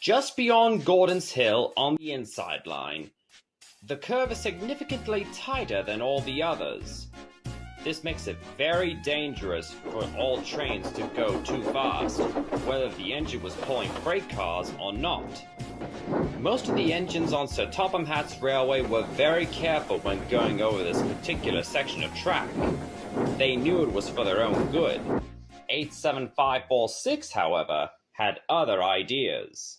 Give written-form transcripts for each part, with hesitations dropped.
just beyond Gordon's Hill on the inside line. The curve is significantly tighter than all the others. This makes it very dangerous for all trains to go too fast, whether the engine was pulling freight cars or not. Most of the engines on Sir Topham Hatt's railway were very careful when going over this particular section of track. They knew it was for their own good. 87546, however, had other ideas.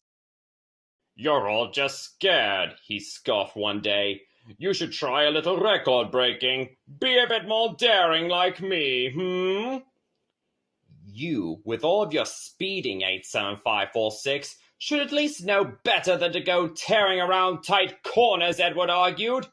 "You're all just scared," he scoffed one day. "You should try a little record breaking. Be a bit more daring like me, You, with all of your speeding, 87546, should at least know better than to go tearing around tight corners," Edward argued.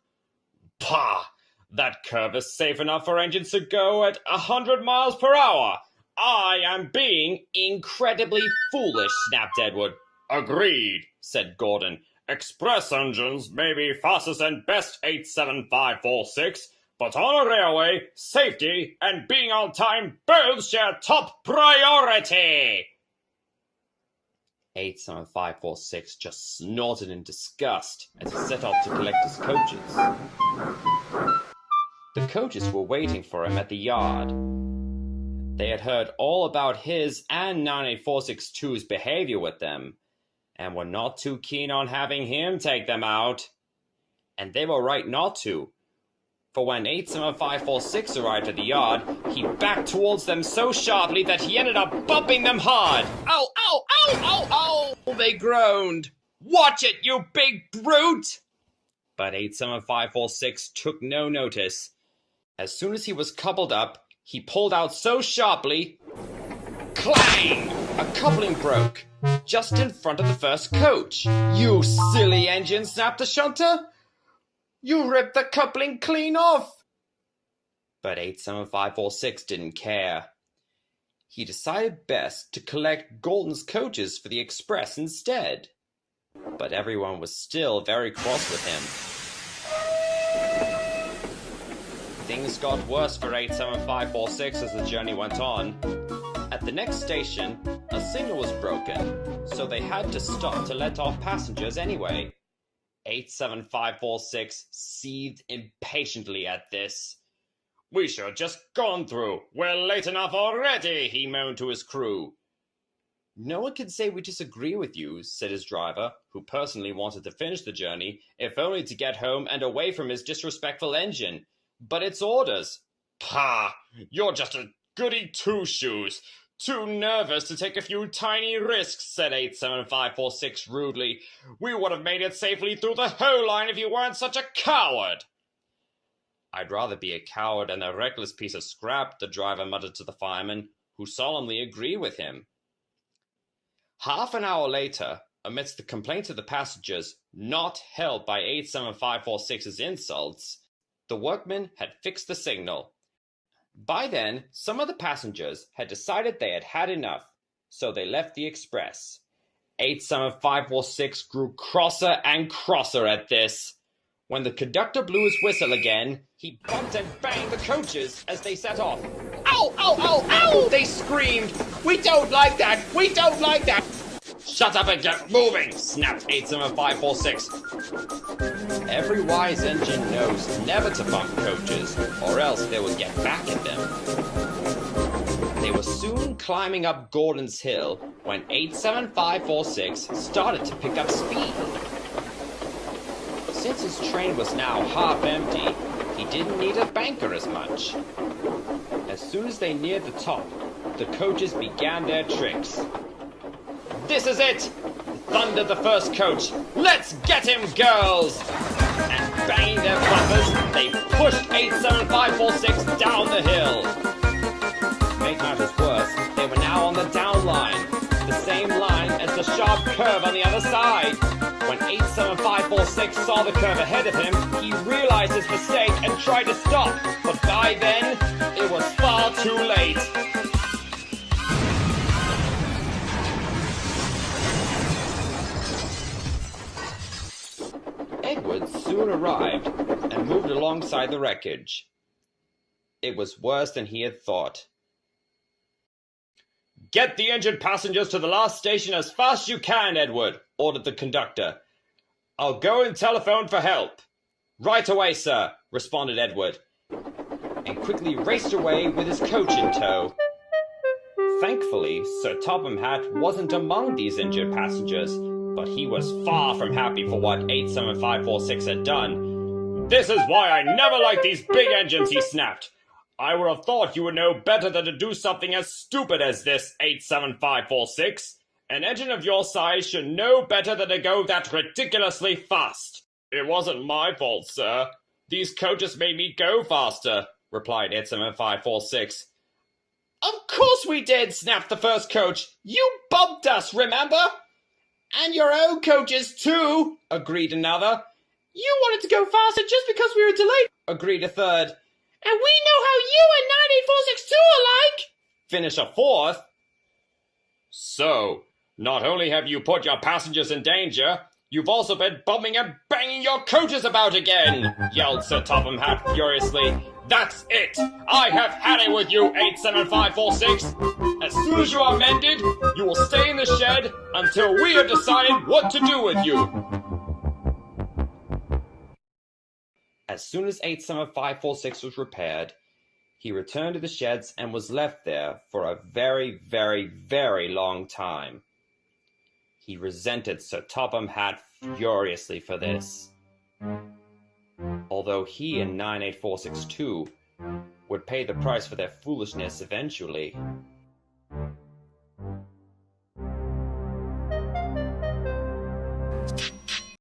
"Pah! That curve is safe enough for engines to go at 100 miles per hour. I am being incredibly foolish," snapped Edward. "Agreed," said Gordon. "Express engines may be fastest and best, 87546, but on a railway, safety and being on time both share top priority." 87546 just snorted in disgust as he set off to collect his coaches. The coaches were waiting for him at the yard. They had heard all about his and 98462's behavior with them, and were not too keen on having him take them out. And they were right not to, for when 87546 arrived at the yard, he backed towards them so sharply that he ended up bumping them hard. "Ow, ow, ow, ow, ow!" they groaned. "Watch it, you big brute!" But 87546 took no notice. As soon as he was coupled up, he pulled out so sharply, clang! A coupling broke, just in front of the first coach. "You silly engine," snapped the shunter. "You ripped the coupling clean off!" But 87546 didn't care. He decided best to collect Gordon's coaches for the express instead. But everyone was still very cross with him. Things got worse for 87546 as the journey went on. At the next station, a signal was broken, so they had to stop to let off passengers anyway. 87546 seethed impatiently at this. "We should have just gone through. We're late enough already," he moaned to his crew. "No one can say we disagree with you," said his driver, who personally wanted to finish the journey, if only to get home and away from his disrespectful engine. "But it's orders." "Pah! You're just a goody two-shoes. Too nervous to take a few tiny risks," said 87546 rudely. "We would have made it safely through the whole line if you weren't such a coward." "I'd rather be a coward than a reckless piece of scrap," the driver muttered to the fireman, who solemnly agreed with him. Half an hour later, amidst the complaints of the passengers, not helped by 87546's insults, the workmen had fixed the signal. By then, some of the passengers had decided they had had enough, so they left the express. 87546 grew crosser and crosser at this. When the conductor blew his whistle again, he bumped and banged the coaches as they set off. "Ow, ow, ow, ow!" they screamed. "We don't like that! We don't like that!" "Shut up and get moving!" snapped 87546. Every wise engine knows never to bump coaches, or else they will get back at them. They were soon climbing up Gordon's Hill when 87546 started to pick up speed. Since his train was now half empty, he didn't need a banker as much. As soon as they neared the top, the coaches began their tricks. "This is it!" thundered the first coach. "Let's get him, girls!" And banging their bumpers, they pushed 87546 down the hill. To make matters worse, they were now on the down line, the same line as the sharp curve on the other side. When 87546 saw the curve ahead of him, he realized his mistake and tried to stop, but by then, it was far too late. Edward soon arrived and moved alongside the wreckage. It was worse than he had thought. Get the injured passengers to the last station as fast as you can, Edward, ordered the conductor. I'll go and telephone for help. Right away, sir, responded Edward, and quickly raced away with his coach in tow. Thankfully, Sir Topham Hatt wasn't among these injured passengers, but he was far from happy for what 87546 had done. This is why I never liked these big engines, he snapped. I would have thought you would know better than to do something as stupid as this, 87546. An engine of your size should know better than to go that ridiculously fast. It wasn't my fault, sir. These coaches made me go faster, replied 87546. Of course we did, snapped the first coach. You bumped us, remember? And your own coaches too, agreed another. You wanted to go faster just because we were delayed, agreed a third. And we know how you and 98462 are like, finished a fourth. So, not only have you put your passengers in danger, you've also been bumping and banging your coaches about again, yelled Sir Topham Hatt furiously. That's it! I have had it with you, 87546! As soon as you are mended, you will stay in the shed until we have decided what to do with you! As soon as 87546 was repaired, he returned to the sheds and was left there for a very, very, very long time. He resented Sir Topham Hatt furiously for this. Although he and 98462 would pay the price for their foolishness eventually.